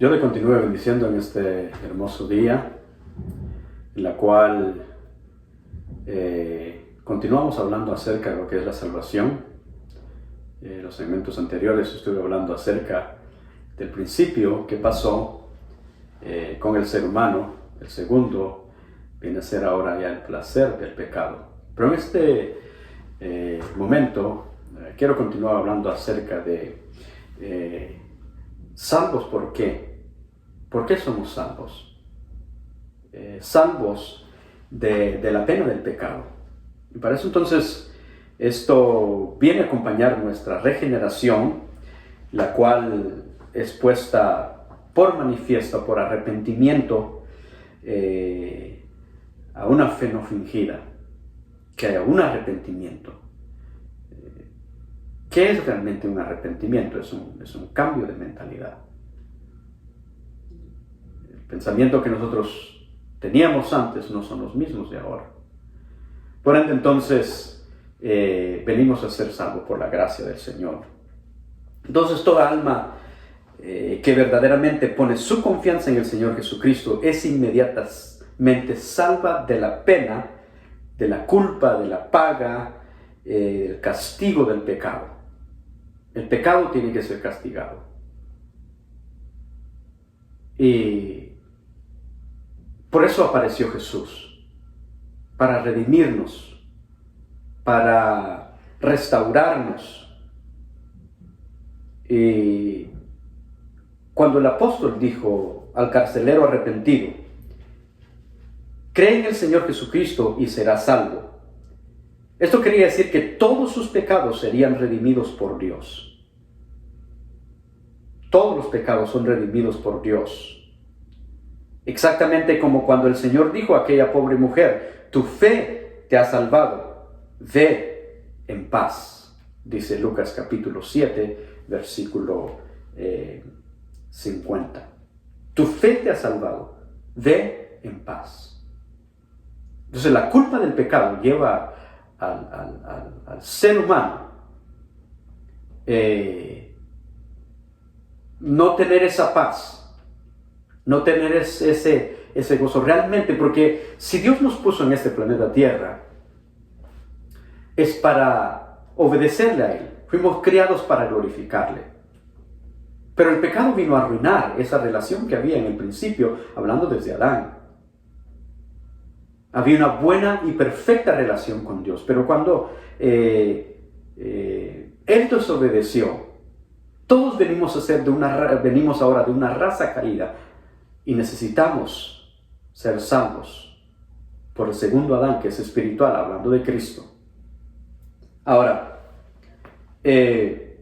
Yo le continúo bendiciendo en este hermoso día, en la cual continuamos hablando acerca de lo que es la salvación. Los segmentos anteriores estuve hablando acerca del principio que pasó con el ser humano. El segundo viene a ser ahora ya el placer del pecado. Pero en este momento quiero continuar hablando acerca de salvos. ¿Por qué? ¿Por qué somos salvos? Salvos de la pena del pecado. Y para eso entonces esto viene a acompañar nuestra regeneración, la cual es puesta por manifiesto, por arrepentimiento, a una fe no fingida, que haya un arrepentimiento. ¿Qué es realmente un arrepentimiento? Es un cambio de mentalidad. El pensamiento que nosotros teníamos antes no son los mismos de ahora. Por ende, entonces, venimos a ser salvos por la gracia del Señor. Entonces, toda alma que verdaderamente pone su confianza en el Señor Jesucristo es inmediatamente salva de la pena, de la culpa, de la paga, el castigo del pecado. El pecado tiene que ser castigado. Y por eso apareció Jesús, para redimirnos, para restaurarnos. Y cuando el apóstol dijo al carcelero arrepentido, cree en el Señor Jesucristo y serás salvo, esto quería decir que todos sus pecados serían redimidos por Dios. Todos los pecados son redimidos por Dios. Exactamente como cuando el Señor dijo a aquella pobre mujer, tu fe te ha salvado, ve en paz. Dice Lucas capítulo 7, versículo 50. Tu fe te ha salvado, ve en paz. Entonces la culpa del pecado lleva al ser humano no tener esa paz, no tener ese gozo realmente, porque si Dios nos puso en este planeta Tierra es para obedecerle a Él. Fuimos criados para glorificarle, pero el pecado vino a arruinar esa relación que había en el principio, hablando desde Adán. Había una buena y perfecta relación con Dios, pero cuando Él desobedeció, todos venimos ahora de una raza caída y necesitamos ser salvos por el segundo Adán, que es espiritual, hablando de Cristo. Ahora, de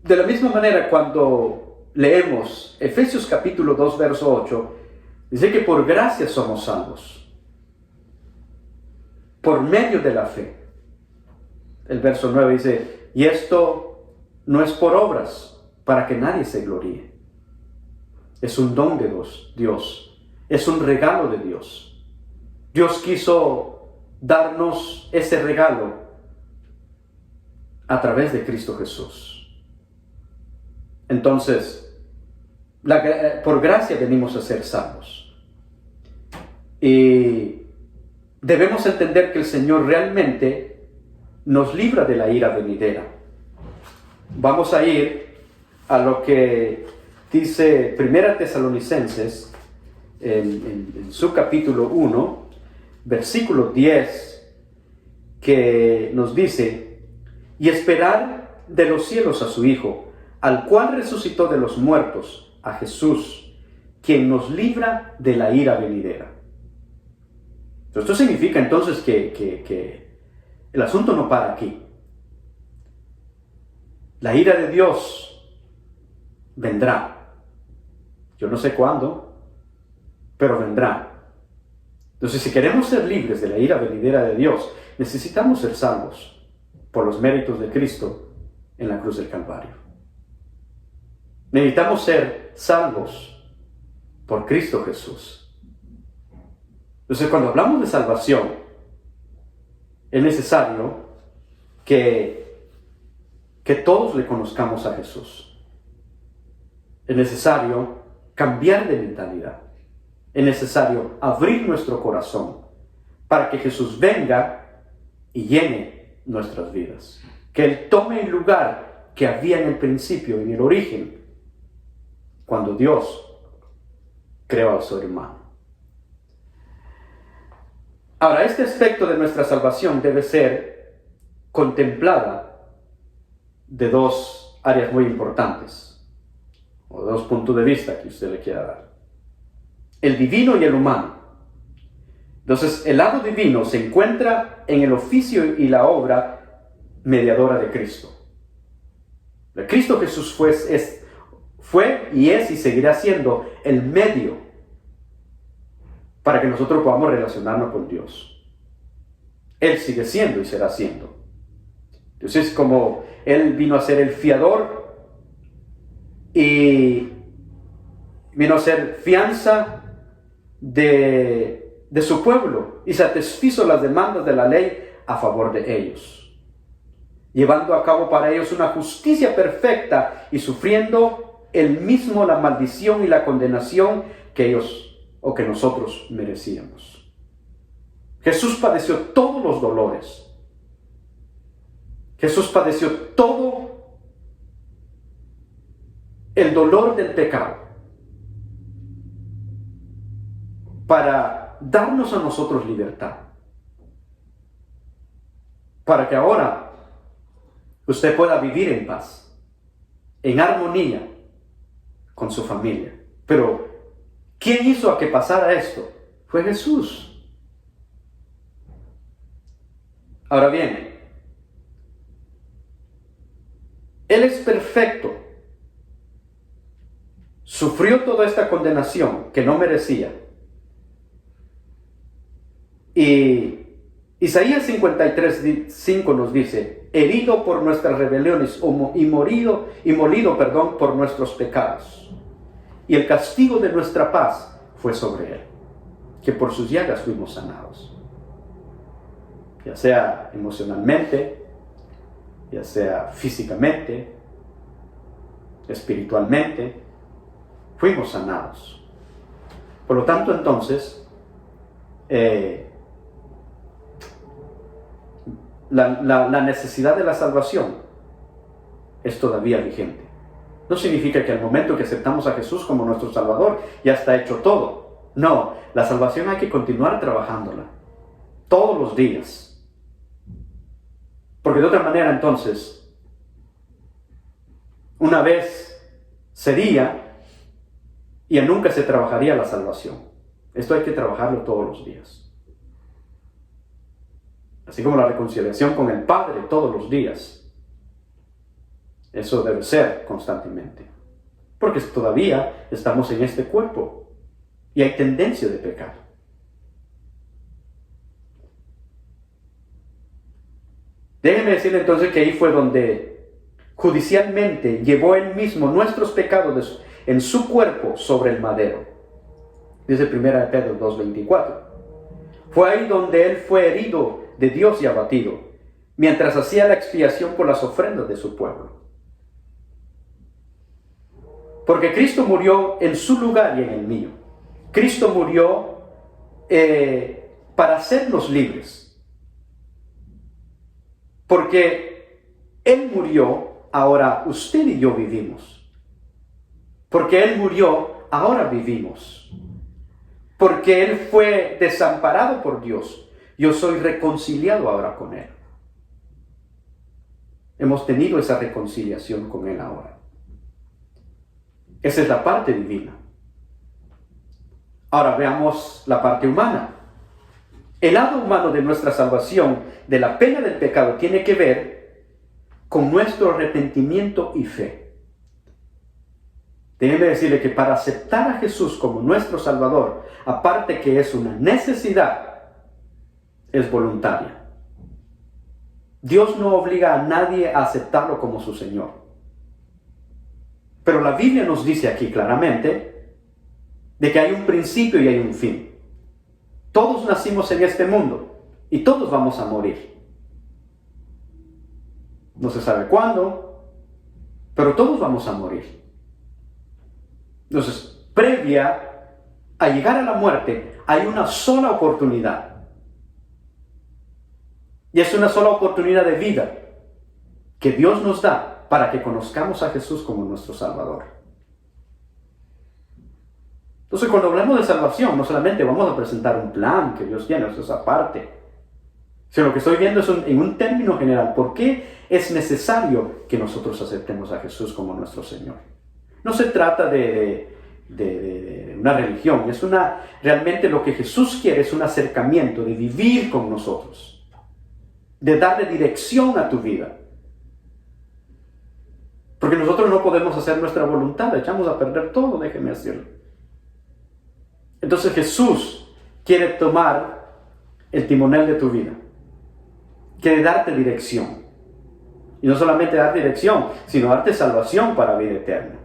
la misma manera, cuando leemos Efesios capítulo 2, verso 8, dice que por gracia somos salvos, por medio de la fe. El verso 9 dice, y esto no es por obras, para que nadie se gloríe. Es un don de Dios, es un regalo de Dios. Dios quiso darnos ese regalo a través de Cristo Jesús. Entonces, por gracia venimos a ser salvos. Y debemos entender que el Señor realmente nos libra de la ira venidera. Vamos a ir a lo que dice 1 Tesalonicenses en su capítulo 1, versículo 10, que nos dice, y esperar de los cielos a su Hijo, al cual resucitó de los muertos, a Jesús, quien nos libra de la ira venidera. Esto significa entonces que el asunto no para aquí. La ira de Dios vendrá. Yo no sé cuándo, pero vendrá. Entonces, si queremos ser libres de la ira venidera de Dios, necesitamos ser salvos por los méritos de Cristo en la cruz del Calvario. Necesitamos ser salvos por Cristo Jesús. Entonces, cuando hablamos de salvación, es necesario que que todos le conozcamos a Jesús. Es necesario cambiar de mentalidad. Es necesario abrir nuestro corazón para que Jesús venga y llene nuestras vidas. Que Él tome el lugar que había en el principio, en el origen, cuando Dios creó al ser humano. Ahora, este aspecto de nuestra salvación debe ser contemplada de dos áreas muy importantes, o dos puntos de vista que usted le quiera dar. El divino y el humano. Entonces, el lado divino se encuentra en el oficio y la obra mediadora de Cristo. Cristo Jesús fue y es y seguirá siendo el medio para que nosotros podamos relacionarnos con Dios. Él sigue siendo y será siendo. Entonces, como Él vino a ser el fiador y vino a ser fianza de su pueblo y satisfizo las demandas de la ley a favor de ellos, llevando a cabo para ellos una justicia perfecta y sufriendo él mismo la maldición y la condenación que ellos o que nosotros merecíamos. Jesús padeció todos los dolores. Jesús padeció todo el dolor del pecado para darnos a nosotros libertad. Para que ahora usted pueda vivir en paz, en armonía con su familia. Pero, ¿quién hizo a que pasara esto? Fue Jesús. Ahora bien, Él es perfecto. Sufrió toda esta condenación que no merecía. Y Isaías 53:5 nos dice: herido por nuestras rebeliones y molido por nuestros pecados. Y el castigo de nuestra paz fue sobre Él, que por sus llagas fuimos sanados. Ya sea emocionalmente, ya sea físicamente, espiritualmente, fuimos sanados. Por lo tanto, entonces, la necesidad de la salvación es todavía vigente. No significa que al momento que aceptamos a Jesús como nuestro Salvador ya está hecho todo. No, la salvación hay que continuar trabajándola todos los días. Porque de otra manera, entonces, una vez sería y ya nunca se trabajaría la salvación. Esto hay que trabajarlo todos los días. Así como la reconciliación con el Padre todos los días. Eso debe ser constantemente. Porque todavía estamos en este cuerpo y hay tendencia de pecar. Déjenme decirle entonces que ahí fue donde judicialmente llevó Él mismo nuestros pecados en su cuerpo sobre el madero. Dice 1 Pedro 2:24. Fue ahí donde Él fue herido de Dios y abatido, mientras hacía la expiación por las ofrendas de su pueblo. Porque Cristo murió en su lugar y en el mío. Cristo murió para hacernos libres. Porque Él murió, ahora usted y yo vivimos. Porque Él murió, ahora vivimos. Porque Él fue desamparado por Dios, yo soy reconciliado ahora con Él. Hemos tenido esa reconciliación con Él ahora. Esa es la parte divina. Ahora veamos la parte humana. El lado humano de nuestra salvación, de la pena del pecado, tiene que ver con nuestro arrepentimiento y fe. Déjenme decirle que para aceptar a Jesús como nuestro Salvador, aparte que es una necesidad, es voluntaria. Dios no obliga a nadie a aceptarlo como su Señor. Pero la Biblia nos dice aquí claramente de que hay un principio y hay un fin. Todos nacimos en este mundo y todos vamos a morir. No se sabe cuándo, pero todos vamos a morir. Entonces, previa a llegar a la muerte, hay una sola oportunidad. Y es una sola oportunidad de vida que Dios nos da para que conozcamos a Jesús como nuestro Salvador. Entonces, cuando hablamos de salvación, no solamente vamos a presentar un plan que Dios tiene, eso es aparte, sino lo que estoy viendo es en un término general. ¿Por qué es necesario que nosotros aceptemos a Jesús como nuestro Señor? No se trata de una religión, realmente lo que Jesús quiere es un acercamiento, de vivir con nosotros, de darle dirección a tu vida. Porque nosotros no podemos hacer nuestra voluntad, echamos a perder todo, déjeme decirlo. Entonces Jesús quiere tomar el timonel de tu vida, quiere darte dirección. Y no solamente dar dirección, sino darte salvación para vida eterna.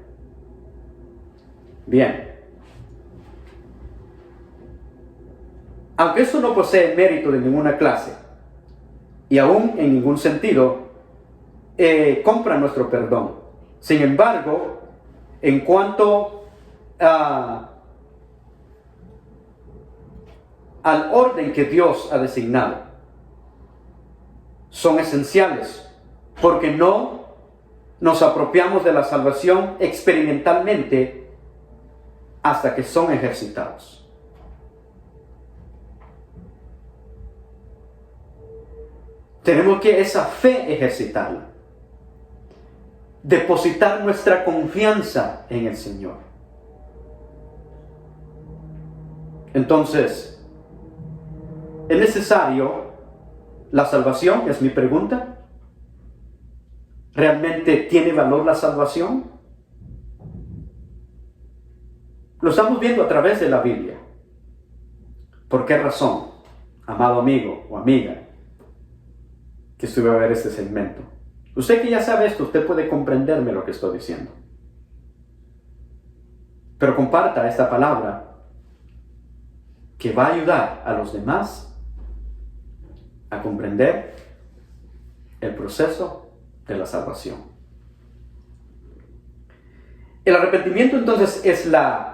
Bien. Aunque esto no posee mérito de ninguna clase, y aún en ningún sentido, compra nuestro perdón. Sin embargo, en cuanto al orden que Dios ha designado, son esenciales, porque no nos apropiamos de la salvación experimentalmente hasta que son ejercitados. Tenemos que esa fe ejercitarla, depositar nuestra confianza en el Señor. Entonces, ¿es necesario la salvación? Es mi pregunta. ¿Realmente tiene valor la salvación? Lo estamos viendo a través de la Biblia. ¿Por qué razón, amado amigo o amiga, que estuve a ver este segmento? Usted que ya sabe esto, usted puede comprenderme lo que estoy diciendo. Pero comparta esta palabra que va a ayudar a los demás a comprender el proceso de la salvación. El arrepentimiento entonces es la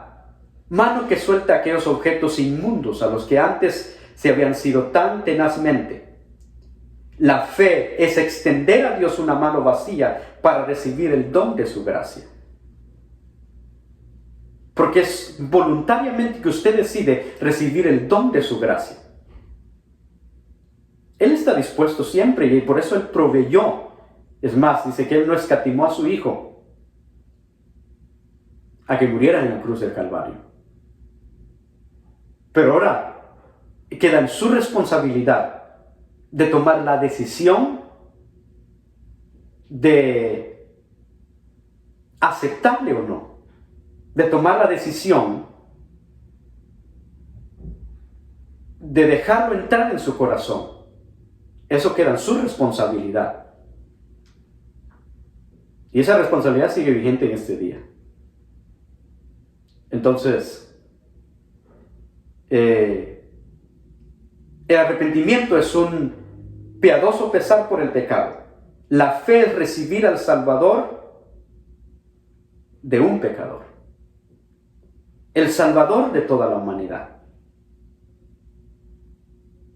mano que suelta aquellos objetos inmundos a los que antes se habían sido tan tenazmente. La fe es extender a Dios una mano vacía para recibir el don de su gracia. Porque es voluntariamente que usted decide recibir el don de su gracia. Él está dispuesto siempre y por eso Él proveyó. Es más, dice que Él no escatimó a su Hijo a que muriera en la cruz del Calvario. Pero ahora queda en su responsabilidad de tomar la decisión de aceptarle o no, de tomar la decisión de dejarlo entrar en su corazón. Eso queda en su responsabilidad. Y esa responsabilidad sigue vigente en este día. Entonces, el arrepentimiento es un piadoso pesar por el pecado. La fe es recibir al Salvador de un pecador. El Salvador de toda la humanidad.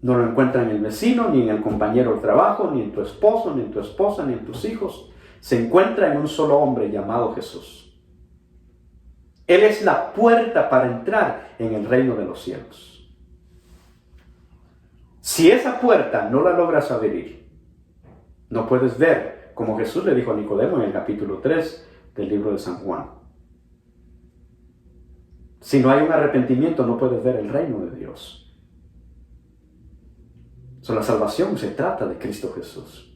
No lo encuentra en el vecino, ni en el compañero de trabajo, ni en tu esposo, ni en tu esposa, ni en tus hijos. Se encuentra en un solo hombre llamado Jesús. Él es la puerta para entrar en el reino de los cielos. Si esa puerta no la logras abrir, no puedes ver, como Jesús le dijo a Nicodemo en el capítulo 3 del libro de San Juan. Si no hay un arrepentimiento, no puedes ver el reino de Dios. La salvación se trata de Cristo Jesús.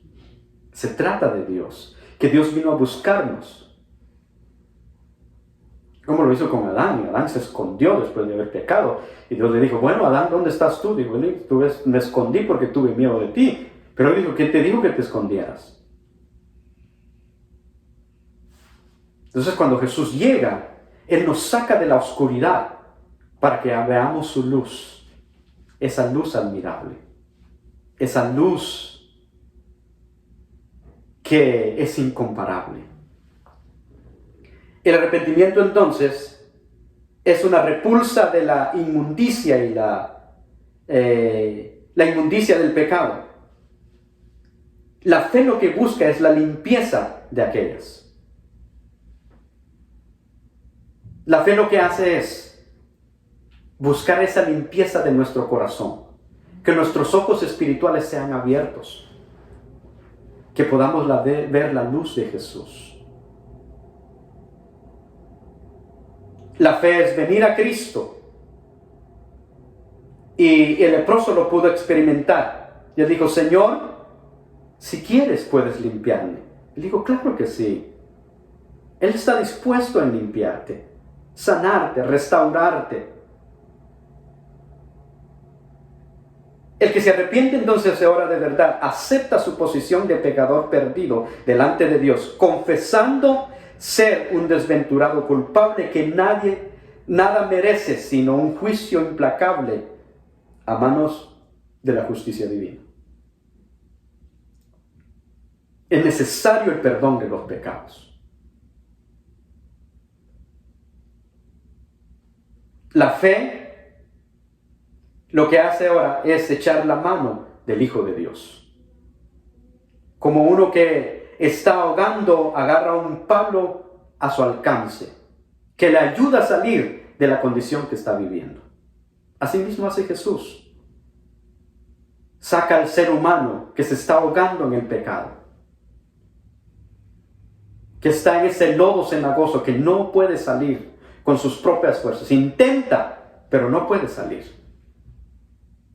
Se trata de Dios. Que Dios vino a buscarnos. Como lo hizo con Adán. Adán se escondió después de haber pecado. Y Dios le dijo, bueno, Adán, ¿dónde estás tú? Dijo, me escondí porque tuve miedo de ti. Pero él dijo, ¿quién te dijo que te escondieras? Entonces cuando Jesús llega, Él nos saca de la oscuridad para que veamos su luz. Esa luz admirable. Esa luz que es incomparable. El arrepentimiento entonces es una repulsa de la inmundicia y la inmundicia del pecado. La fe lo que busca es la limpieza de aquellas. La fe lo que hace es buscar esa limpieza de nuestro corazón, que nuestros ojos espirituales sean abiertos, que podamos ver la luz de Jesús. La fe es venir a Cristo, y el leproso lo pudo experimentar. Y él dijo: Señor, si quieres puedes limpiarme. Él dijo: claro que sí. Él está dispuesto a limpiarte, sanarte, restaurarte. El que se arrepiente entonces ahora de verdad, acepta su posición de pecador perdido delante de Dios, confesando ser un desventurado culpable que nada merece sino un juicio implacable a manos de la justicia divina. Es necesario el perdón de los pecados. La fe lo que hace ahora es echar la mano del Hijo de Dios. Como uno que está ahogando, agarra un palo a su alcance, que le ayuda a salir de la condición que está viviendo. Así mismo hace Jesús. Saca al ser humano que se está ahogando en el pecado, que está en ese lodo cenagoso, que no puede salir con sus propias fuerzas. Intenta, pero no puede salir.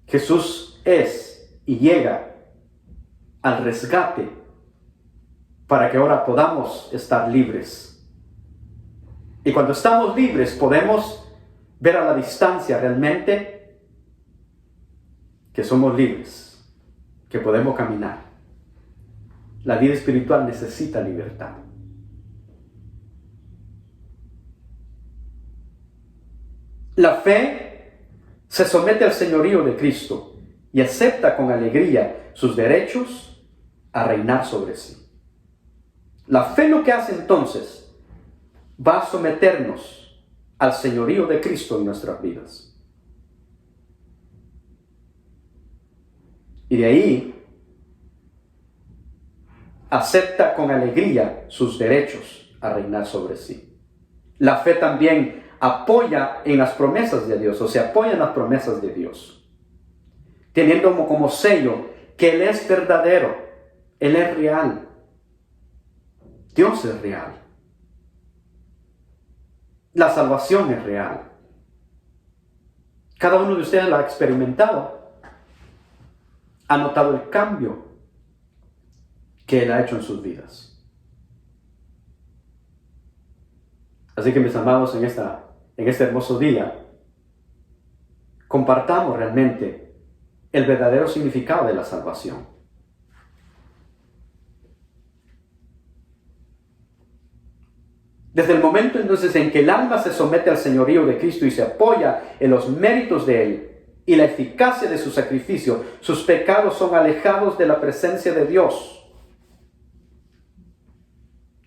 Jesús es y llega al rescate para que ahora podamos estar libres. Y cuando estamos libres podemos ver a la distancia realmente que somos libres, que podemos caminar. La vida espiritual necesita libertad. La fe se somete al señorío de Cristo y acepta con alegría sus derechos a reinar sobre sí. La fe lo que hace entonces va a someternos al señorío de Cristo en nuestras vidas. Y de ahí acepta con alegría sus derechos a reinar sobre sí. La fe también apoya en las promesas de Dios, o se apoya en las promesas de Dios, teniendo como sello que Él es verdadero, Él es real, Dios es real, la salvación es real. Cada uno de ustedes lo ha experimentado, ha notado el cambio que Él ha hecho en sus vidas. Así que, mis amados, en este hermoso día, compartamos realmente el verdadero significado de la salvación. Desde el momento entonces en que el alma se somete al señorío de Cristo y se apoya en los méritos de Él y la eficacia de su sacrificio, sus pecados son alejados de la presencia de Dios.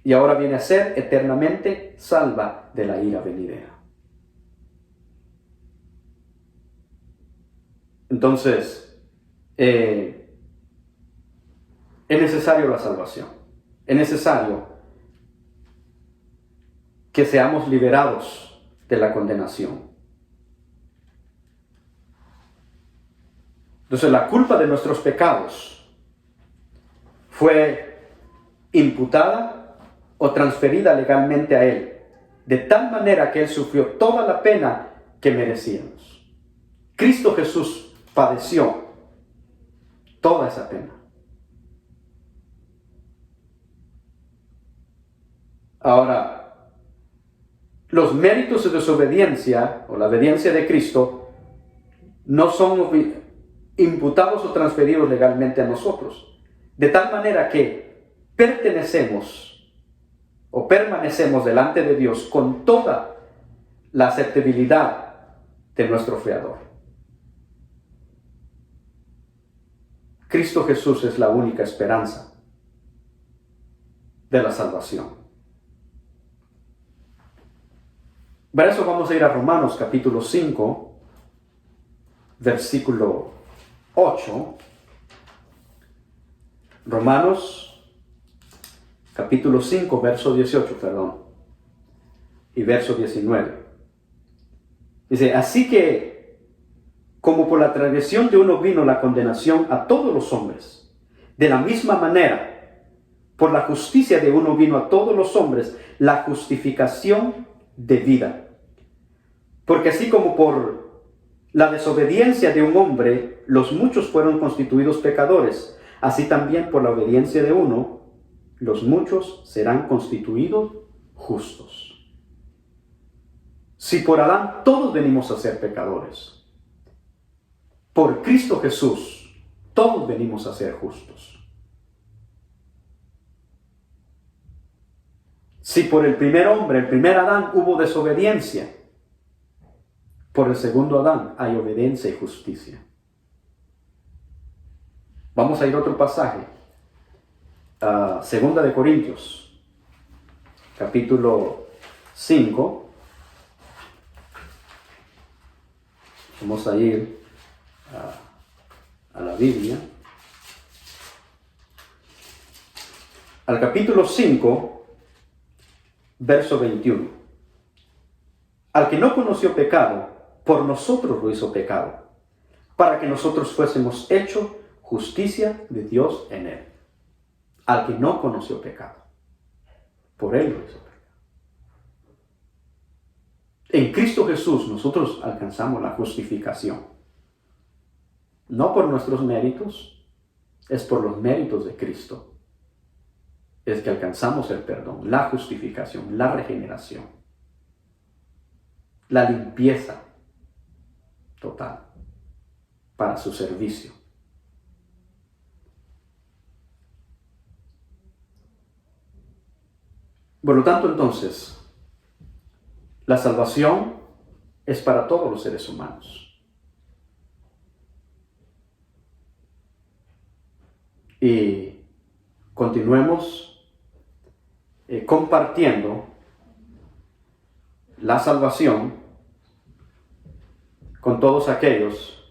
Y ahora viene a ser eternamente salva de la ira venidera. Entonces, es necesario la salvación. Es necesario que seamos liberados de la condenación. Entonces, la culpa de nuestros pecados fue imputada o transferida legalmente a Él, de tal manera que Él sufrió toda la pena que merecíamos. Cristo Jesús padeció toda esa pena. Ahora, los méritos de desobediencia o la obediencia de Cristo no son imputados o transferidos legalmente a nosotros, de tal manera que pertenecemos o permanecemos delante de Dios con toda la aceptabilidad de nuestro Creador. Cristo Jesús es la única esperanza de la salvación. Para eso vamos a ir a Romanos capítulo 5, versículo 8. Romanos capítulo 5, verso 18, y verso 19. Dice, así que, como por la transgresión de uno vino la condenación a todos los hombres, de la misma manera, por la justicia de uno vino a todos los hombres la justificación de vida. Porque así como por la desobediencia de un hombre, los muchos fueron constituidos pecadores, así también por la obediencia de uno, los muchos serán constituidos justos. Si por Adán todos venimos a ser pecadores, por Cristo Jesús todos venimos a ser justos. Si por el primer hombre, el primer Adán, hubo desobediencia, por el segundo Adán hay obediencia y justicia. Vamos a ir a otro pasaje. Segunda de Corintios, capítulo 5. Vamos a ir a la Biblia. Al capítulo 5, verso 21. Al que no conoció pecado, por nosotros lo hizo pecado, para que nosotros fuésemos hechos justicia de Dios en él. Al que no conoció pecado, por él lo hizo pecado. En Cristo Jesús nosotros alcanzamos la justificación. No por nuestros méritos, es por los méritos de Cristo. Es que alcanzamos el perdón, la justificación, la regeneración, la limpieza total para su servicio. Por lo tanto, entonces, la salvación es para todos los seres humanos. Y continuemos compartiendo la salvación con todos aquellos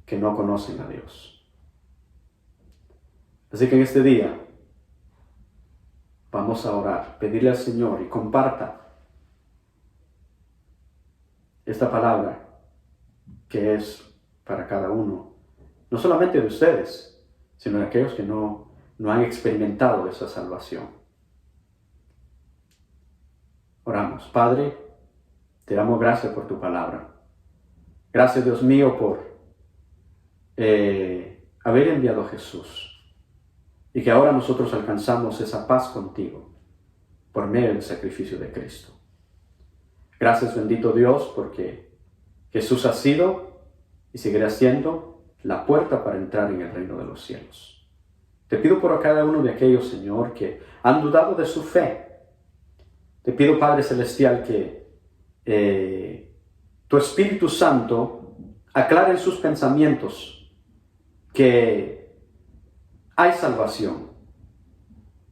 que no conocen a Dios. Así que en este día vamos a orar, pedirle al Señor y comparta esta palabra que es para cada uno, no solamente de ustedes, sino de aquellos que no han experimentado esa salvación. Oramos. Padre, te damos gracias por tu palabra. Gracias, Dios mío, por haber enviado a Jesús y que ahora nosotros alcanzamos esa paz contigo por medio del sacrificio de Cristo. Gracias, bendito Dios, porque Jesús ha sido y seguirá siendo la puerta para entrar en el reino de los cielos. Te pido por cada uno de aquellos, Señor, que han dudado de su fe. Te pido, Padre Celestial, que tu Espíritu Santo aclare en sus pensamientos que hay salvación.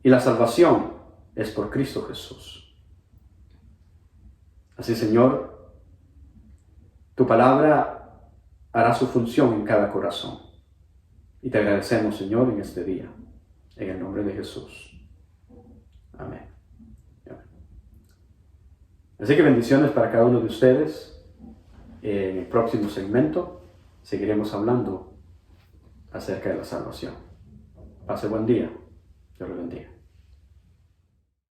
Y la salvación es por Cristo Jesús. Así, Señor, tu palabra hará su función en cada corazón. Y te agradecemos, Señor, en este día. En el nombre de Jesús. Amén. Así que bendiciones para cada uno de ustedes. En el próximo segmento seguiremos hablando acerca de la salvación. Pase buen día. Dios lo bendiga.